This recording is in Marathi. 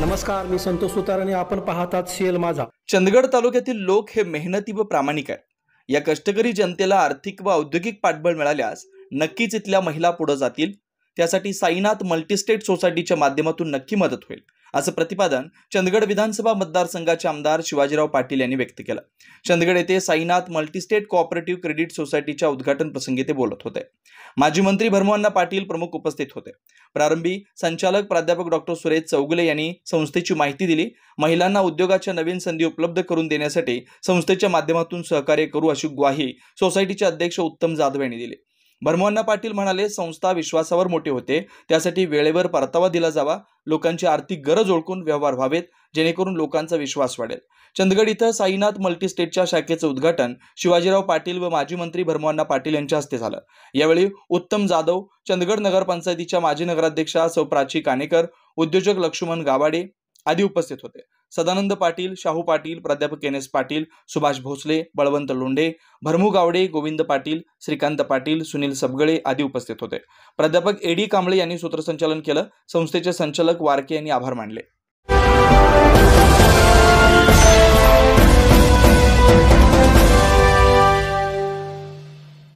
नमस्कार, मी संतोष सुतार आणि आपण पाहतात सीएल माझा. चंदगड तालुक्यातील लोक हे मेहनती व प्रामाणिक आहेत. या कष्टकरी जनतेला आर्थिक व औद्योगिक पाठबळ मिळाल्यास नक्कीच इथल्या महिला पुढे जातील. त्यासाठी साईनाथ मल्टीस्टेट सोसायटीच्या माध्यमातून नक्की मदत होईल, असं प्रतिपादन चंदगड विधानसभा मतदारसंघाचे आमदार शिवाजीराव पाटील यांनी व्यक्त केलं. चंदगड येथे साईनाथ मल्टीस्टेट कोऑपरेटिव्ह क्रेडिट सोसायटीच्या उद्घाटन प्रसंगी ते बोलत होते. माजी मंत्री भरमोहन पाटील प्रमुख उपस्थित होते. प्रारंभी संचालक प्राध्यापक डॉक्टर सुरेश चौगुले यांनी संस्थेची माहिती दिली. महिलांना उद्योगाच्या नवीन संधी उपलब्ध करून देण्यासाठी संस्थेच्या माध्यमातून सहकार्य करू अशी ग्वाही सोसायटीचे अध्यक्ष उत्तम जाधव यांनी दिली. भरमोहन पाटील म्हणाले, संस्था विश्वासावर मोठी होते, त्यासाठी वेळेवर परतावा दिला जावा. लोकांची आर्थिक गरज ओळखून व्यवहार व्हावेत, जेणेकरून लोकांचा विश्वास वाढेल. चंदगड इथं साईनाथ मल्टीस्टेटच्या शाखेचं उद्घाटन शिवाजीराव पाटील व माजी मंत्री भरमोहन पाटील यांच्या हस्ते झालं. यावेळी उत्तम जाधव, चंदगड नगरपंचायतीच्या माजी नगराध्यक्षा सौ प्राची कानेकर, उद्योजक लक्ष्मण गावाडे आदी उपस्थित होते. सदानंद पाटील, शाहू पाटील, प्राध्यापक एन एस पाटील, सुभाष भोसले, बळवंत लोंढे, भरमू गावडे, गोविंद पाटील, श्रीकांत पाटील, सुनील सबगळे आदी उपस्थित होते. प्राध्यापक एडी कांबळे यांनी सूत्रसंचालन केलं. संस्थेचे संचालक वारके यांनी आभार मानले.